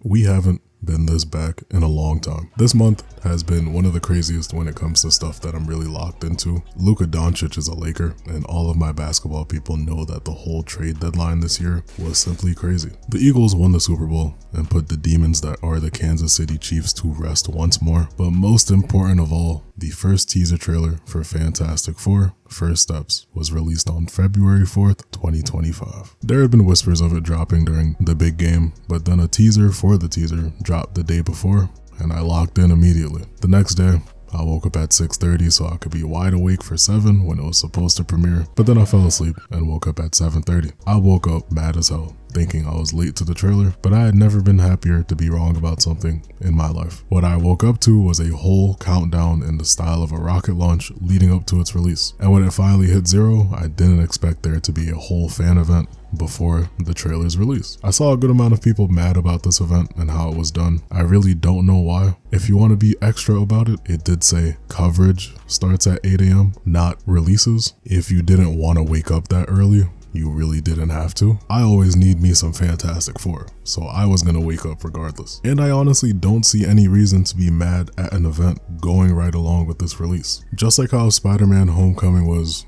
We haven't been this back in a long time. This month has been one of the craziest when it comes to stuff that I'm really locked into. Luka Doncic is a Laker, and all of my basketball people know that the whole trade deadline this year was simply crazy. The Eagles won the Super Bowl and put the demons that are the Kansas City Chiefs to rest once more. But most important of all, the first teaser trailer for Fantastic Four, First Steps, was released on February 4th, 2025. There had been whispers of it dropping during the big game, but then a teaser for the teaser dropped the day before, and I locked in immediately. The next day, I woke up at 6:30 so I could be wide awake for 7 when it was supposed to premiere, but then I fell asleep and woke up at 7:30. I woke up mad as hell, thinking I was late to the trailer, but I had never been happier to be wrong about something in my life. What I woke up to was a whole countdown in the style of a rocket launch leading up to its release. And when it finally hit 0, I didn't expect there to be a whole fan event before the trailer's release. I saw a good amount of people mad about this event and how it was done. I really don't know why. If you want to be extra about it, it did say coverage starts at 8 a.m., not releases. If you didn't want to wake up that early, you really didn't have to. I always need me some Fantastic Four, so I was gonna wake up regardless. And I honestly don't see any reason to be mad at an event going right along with this release. Just like how Spider-Man Homecoming was,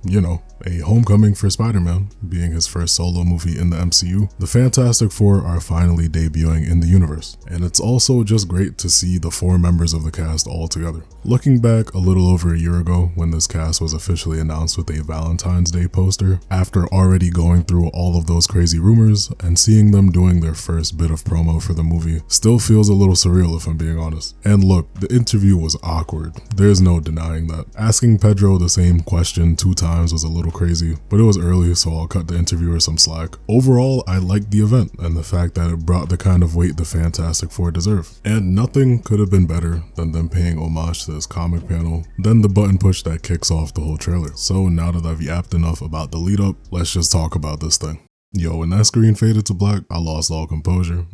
a homecoming for Spider-Man, being his first solo movie in the MCU, the Fantastic Four are finally debuting in the universe. And it's also just great to see the 4 members of the cast all together. Looking back a little over a year ago when this cast was officially announced with a Valentine's Day poster, after already going through all of those crazy rumors and seeing them doing their first bit of promo for the movie still feels a little surreal if I'm being honest. And look, the interview was awkward. There's no denying that. Asking Pedro the same question 2 times was a little crazy, but it was early, so I'll cut the interviewer some slack. Overall, I liked the event and the fact that it brought the kind of weight the Fantastic Four deserve. And nothing could have been better than them paying homage to this comic panel, then the button push that kicks off the whole trailer. So now that I've yapped enough about the lead up, let's just talk about this thing. Yo, when that screen faded to black, I lost all composure.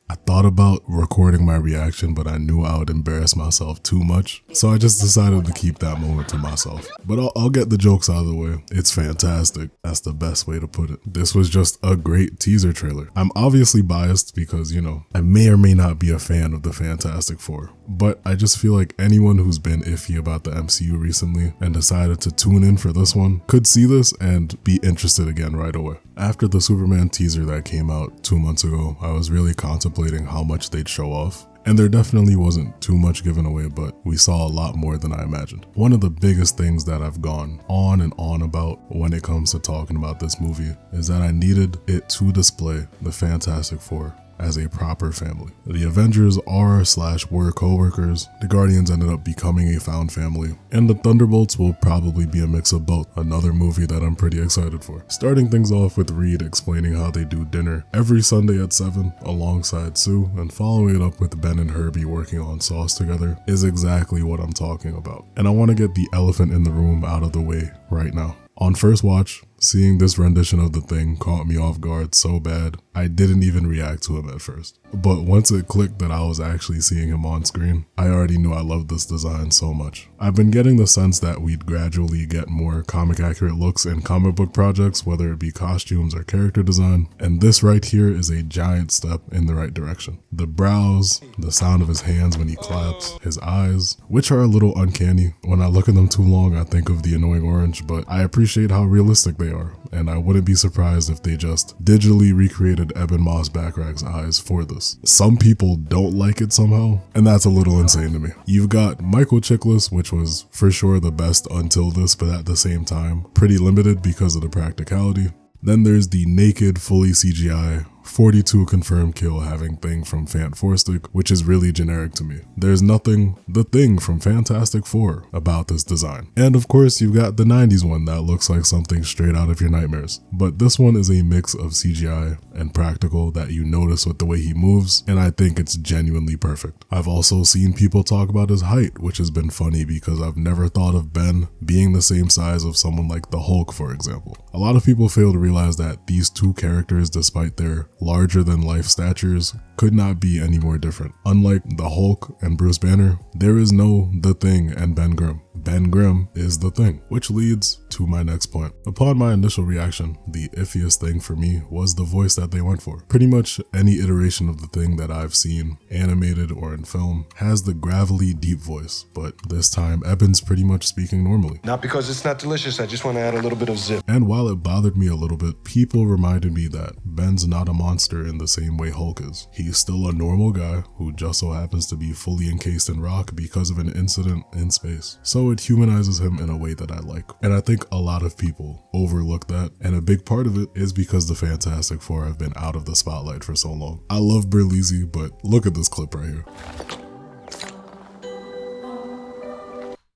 I thought about recording my reaction, but I knew I would embarrass myself too much, so I just decided to keep that moment to myself. But I'll get the jokes out of the way. It's fantastic. That's the best way to put it. This was just a great teaser trailer. I'm obviously biased because, I may or may not be a fan of the Fantastic Four, but I just feel like anyone who's been iffy about the MCU recently and decided to tune in for this one could see this and be interested again right away. After the Superman teaser that came out 2 months ago, I was really contemplating how much they'd show off. And there definitely wasn't too much given away, but we saw a lot more than I imagined. One of the biggest things that I've gone on and on about when it comes to talking about this movie is that I needed it to display the Fantastic Four as a proper family. The Avengers are/were co-workers, the Guardians ended up becoming a found family, and the Thunderbolts will probably be a mix of both, another movie that I'm pretty excited for. Starting things off with Reed explaining how they do dinner every Sunday at 7 alongside Sue, and following it up with Ben and Herbie working on Sauce together is exactly what I'm talking about. And I want to get the elephant in the room out of the way right now. On first watch, seeing this rendition of The Thing caught me off guard so bad, I didn't even react to him at first. But once it clicked that I was actually seeing him on screen, I already knew I loved this design so much. I've been getting the sense that we'd gradually get more comic accurate looks in comic book projects, whether it be costumes or character design, and this right here is a giant step in the right direction. The brows, the sound of his hands when he claps, his eyes, which are a little uncanny. When I look at them too long, I think of the annoying orange, but I appreciate how realistic they are, and I wouldn't be surprised if they just digitally recreated Ebon Moss-Backrack's eyes for this. Some people don't like it somehow, and that's a little insane to me. You've got Michael Chiklis, which was for sure the best until this, but at the same time, pretty limited because of the practicality. Then there's the naked, fully CGI, 42 confirmed kill having thing from Fant Four Stick, which is really generic to me. There's nothing the Thing from Fantastic Four about this design. And of course you've got the 90s one that looks like something straight out of your nightmares. But this one is a mix of CGI and practical that you notice with the way he moves, and I think it's genuinely perfect. I've also seen people talk about his height, which has been funny because I've never thought of Ben being the same size of someone like the Hulk, for example. A lot of people fail to realize that these two characters, despite their larger than life statures, could not be any more different. Unlike the Hulk and Bruce Banner, there is no The Thing and Ben Grimm. Ben Grimm is the thing, which leads to my next point. Upon my initial reaction, the iffiest thing for me was the voice that they went for. Pretty much any iteration of the thing that I've seen, animated or in film, has the gravelly deep voice, but this time Eben's pretty much speaking normally. Not because it's not delicious, I just want to add a little bit of zip. And while it bothered me a little bit, people reminded me that Ben's not a monster in the same way Hulk is. He's still a normal guy who just so happens to be fully encased in rock because of an incident in space. So it humanizes him in a way that I like. And I think a lot of people overlook that, and a big part of it is because the Fantastic Four have been out of the spotlight for so long. I love Berlizzi, but look at this clip right here.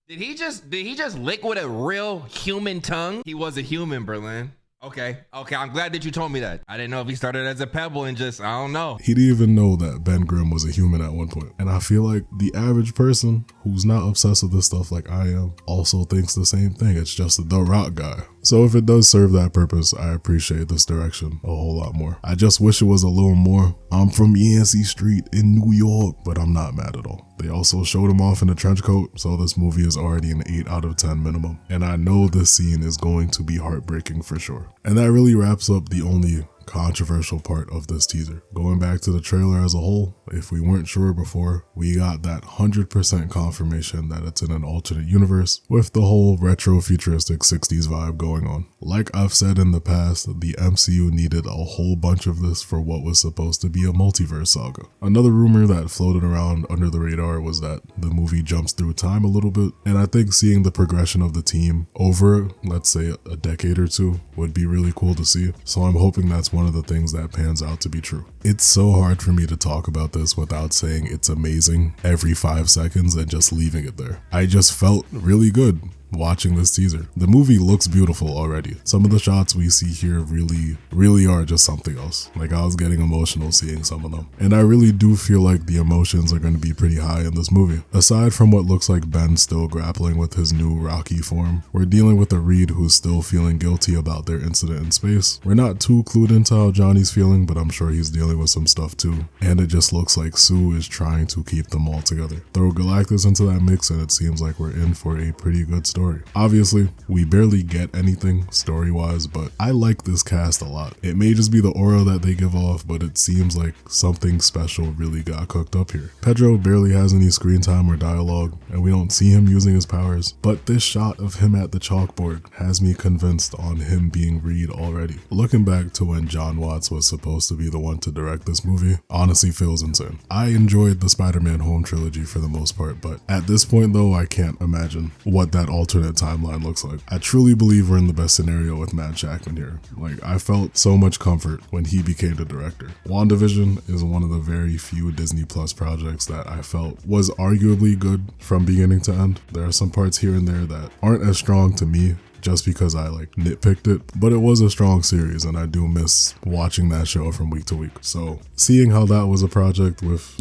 Did he just lick with a real human tongue? He was a human, Berlin. Okay, I'm glad that you told me that. I didn't know if he started as a pebble and just, I don't know. He didn't even know that Ben Grimm was a human at one point. And I feel like the average person who's not obsessed with this stuff like I am also thinks the same thing. It's just the rock guy. So if it does serve that purpose, I appreciate this direction a whole lot more. I just wish it was a little more. I'm from Yancey Street in New York, but I'm not mad at all. They also showed him off in a trench coat, so this movie is already an 8 out of 10 minimum. And I know this scene is going to be heartbreaking for sure. And that really wraps up the only controversial part of this teaser. Going back to the trailer as a whole, if we weren't sure before, we got that 100% confirmation that it's in an alternate universe with the whole retro futuristic 60s vibe going on. Like I've said in the past, the MCU needed a whole bunch of this for what was supposed to be a multiverse saga. Another rumor that floated around under the radar was that the movie jumps through time a little bit, and I think seeing the progression of the team over, let's say, a decade or two would be really cool to see. So I'm hoping that's one of the things that pans out to be true. It's so hard for me to talk about this without saying it's amazing every 5 seconds and just leaving it there. I just felt really good watching this teaser. The movie looks beautiful already. Some of the shots we see here really are just something else. Like, I was getting emotional seeing some of them. And I really do feel like the emotions are going to be pretty high in this movie. Aside from what looks like Ben still grappling with his new Rocky form, we're dealing with a Reed who's still feeling guilty about their incident in space. We're not too clued into how Johnny's feeling, but I'm sure he's dealing with some stuff too. And it just looks like Sue is trying to keep them all together. Throw Galactus into that mix and it seems like we're in for a pretty good story. Obviously, we barely get anything story-wise, but I like this cast a lot. It may just be the aura that they give off, but it seems like something special really got cooked up here. Pedro barely has any screen time or dialogue, and we don't see him using his powers, but this shot of him at the chalkboard has me convinced on him being Reed already. Looking back to when John Watts was supposed to be the one to direct this movie, honestly feels insane. I enjoyed the Spider-Man Home trilogy for the most part, but at this point though, I can't imagine what that alternate timeline looks like. I truly believe we're in the best scenario with Matt Shakman here. Like, I felt so much comfort when he became the director. WandaVision is one of the very few Disney Plus projects that I felt was arguably good from beginning to end. There are some parts here and there that aren't as strong to me, just because I nitpicked it, but it was a strong series and I do miss watching that show from week to week. So seeing how that was a project with,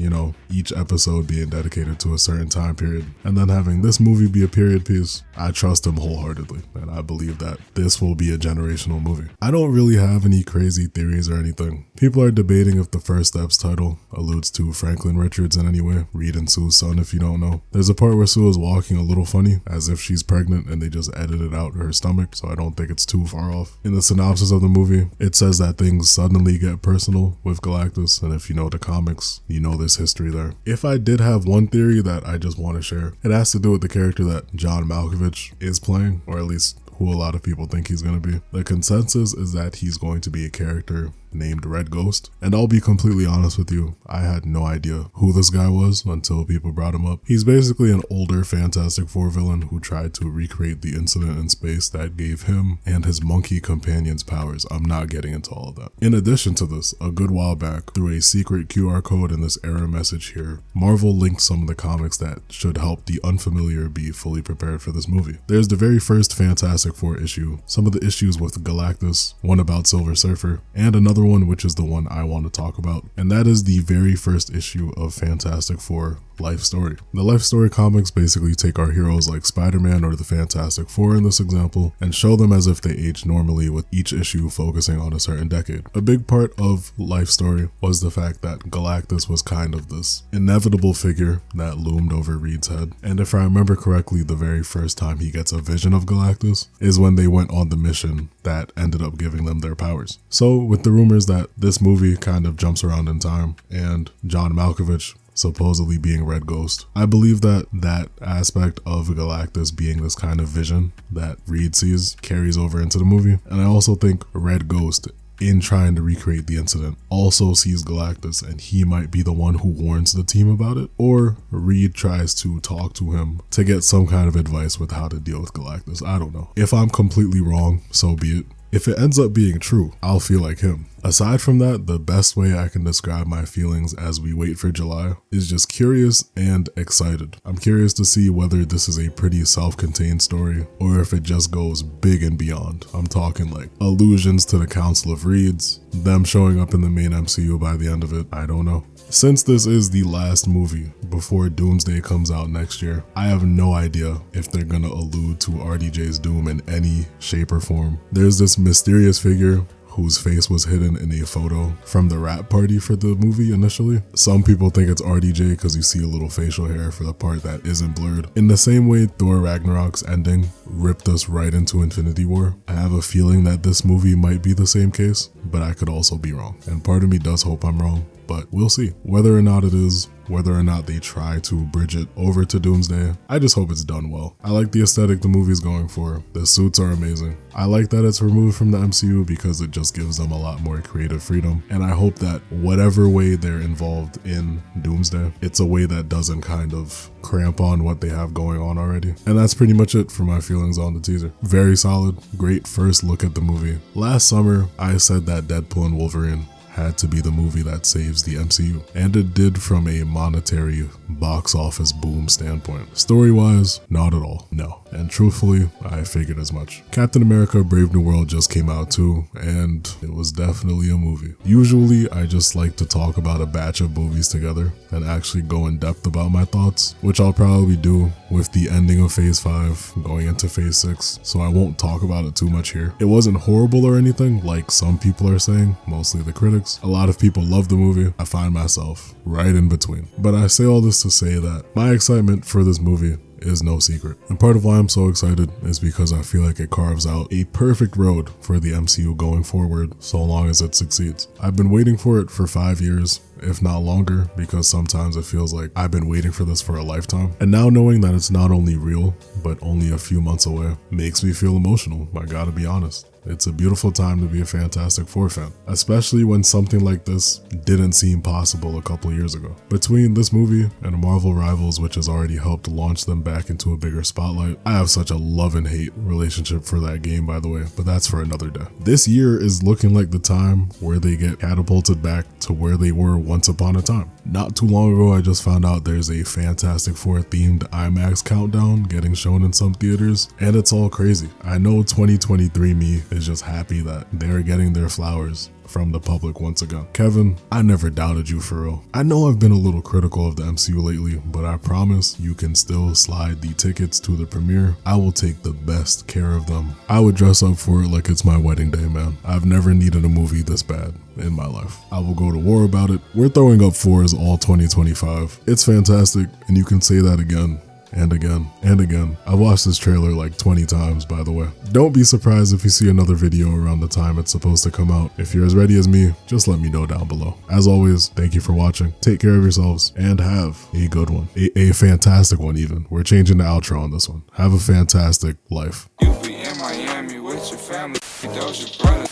each episode being dedicated to a certain time period and then having this movie be a period piece, I trust him wholeheartedly and I believe that this will be a generational movie. I don't really have any crazy theories or anything. People are debating if the First Steps title alludes to Franklin Richards in any way, Reed and Sue's son if you don't know. There's a part where Sue is walking a little funny as if she's pregnant and they just edited out her stomach, so I don't think it's too far off. In the synopsis of the movie, it says that things suddenly get personal with Galactus, and if you know the comics, you know there's history there. If I did have one theory that I just want to share, it has to do with the character that John Malkovich is playing, or at least who a lot of people think he's going to be. The consensus is that he's going to be a character named Red Ghost, and I'll be completely honest with you, I had no idea who this guy was until people brought him up. He's basically an older Fantastic Four villain who tried to recreate the incident in space that gave him and his monkey companions powers. I'm not getting into all of that. In addition to this, a good while back, through a secret QR code in this error message here, Marvel linked some of the comics that should help the unfamiliar be fully prepared for this movie. There's the very first Fantastic Four issue, some of the issues with Galactus, one about Silver Surfer, and another another one, which is the one I want to talk about, and that is the very first issue of Fantastic Four Life Story. The Life Story comics basically take our heroes like Spider-Man or the Fantastic Four in this example and show them as if they age normally, with each issue focusing on a certain decade. A big part of Life Story was the fact that Galactus was kind of this inevitable figure that loomed over Reed's head, and if I remember correctly, the very first time he gets a vision of Galactus is when they went on the mission that ended up giving them their powers. So with the rumors that this movie kind of jumps around in time and John Malkovich supposedly being Red Ghost, I believe that that aspect of Galactus being this kind of vision that Reed sees carries over into the movie. And I also think Red Ghost, in trying to recreate the incident, also sees Galactus, and he might be the one who warns the team about it, or Reed tries to talk to him to get some kind of advice with how to deal with Galactus. I don't know. If I'm completely wrong, so be it. If it ends up being true, I'll feel like him. Aside from that, the best way I can describe my feelings as we wait for July is just curious and excited. I'm curious to see whether this is a pretty self-contained story or if it just goes big and beyond. I'm talking like allusions to the Council of Reeds, them showing up in the main MCU by the end of it, I don't know. Since this is the last movie before Doomsday comes out next year, I have no idea if they're gonna allude to RDJ's Doom in any shape or form. There's this mysterious figure whose face was hidden in a photo from the rap party for the movie initially. Some people think it's RDJ because you see a little facial hair for the part that isn't blurred. In the same way Thor Ragnarok's ending ripped us right into Infinity War, I have a feeling that this movie might be the same case, but I could also be wrong. And part of me does hope I'm wrong, but we'll see. Whether or not it is, whether or not they try to bridge it over to Doomsday, I just hope it's done well. I like the aesthetic the movie's going for. The suits are amazing. I like that it's removed from the MCU because it just gives them a lot more creative freedom. And I hope that whatever way they're involved in Doomsday, it's a way that doesn't kind of cramp on what they have going on already. And that's pretty much it for my feelings on the teaser. Very solid, great first look at the movie. Last summer, I said that Deadpool and Wolverine had to be the movie that saves the MCU, and it did from a monetary box office boom standpoint. Story-wise, not at all, no. And truthfully, I figured as much. Captain America Brave New World just came out too, and it was definitely a movie. Usually, I just like to talk about a batch of movies together and actually go in depth about my thoughts, which I'll probably do with the ending of Phase 5 going into Phase 6, so I won't talk about it too much here. It wasn't horrible or anything like some people are saying, mostly the critics. A lot of people love the movie. I find myself right in between. But I say all this to say that my excitement for this movie is no secret. And part of why I'm so excited is because I feel like it carves out a perfect road for the MCU going forward, so long as it succeeds. I've been waiting for it for 5 years, if not longer, because sometimes it feels like I've been waiting for this for a lifetime. And now knowing that it's not only real, but only a few months away, makes me feel emotional, I gotta be honest. It's a beautiful time to be a Fantastic Four fan, especially when something like this didn't seem possible a couple years ago. Between this movie and Marvel Rivals, which has already helped launch them back into a bigger spotlight, I have such a love and hate relationship for that game, by the way, but that's for another day. This year is looking like the time where they get catapulted back to where they were once upon a time. Not too long ago, I just found out there's a Fantastic Four themed IMAX countdown getting shown in some theaters, and it's all crazy. I know 2023 me is just happy that they're getting their flowers from the public once again. Kevin, I never doubted you for real. I know I've been a little critical of the MCU lately, but I promise you can still slide the tickets to the premiere. I will take the best care of them. I would dress up for it like it's my wedding day, man. I've never needed a movie this bad in my life. I will go to war about it. We're throwing up 4s all 2025. It's fantastic, and you can say that again and again and again. I've watched this trailer like 20 times, by the way. Don't be surprised if you see another video around the time it's supposed to come out. If you're as ready as me, just let me know down below. As always, thank you for watching. Take care of yourselves and have a good one. A fantastic one even. We're changing the outro on this one. Have a fantastic life. You be in Miami with your family, those your brothers.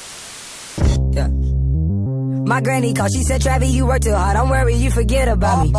Yeah. My granny called, she said, Travis, you work too hard. Don't worry, you forget about me.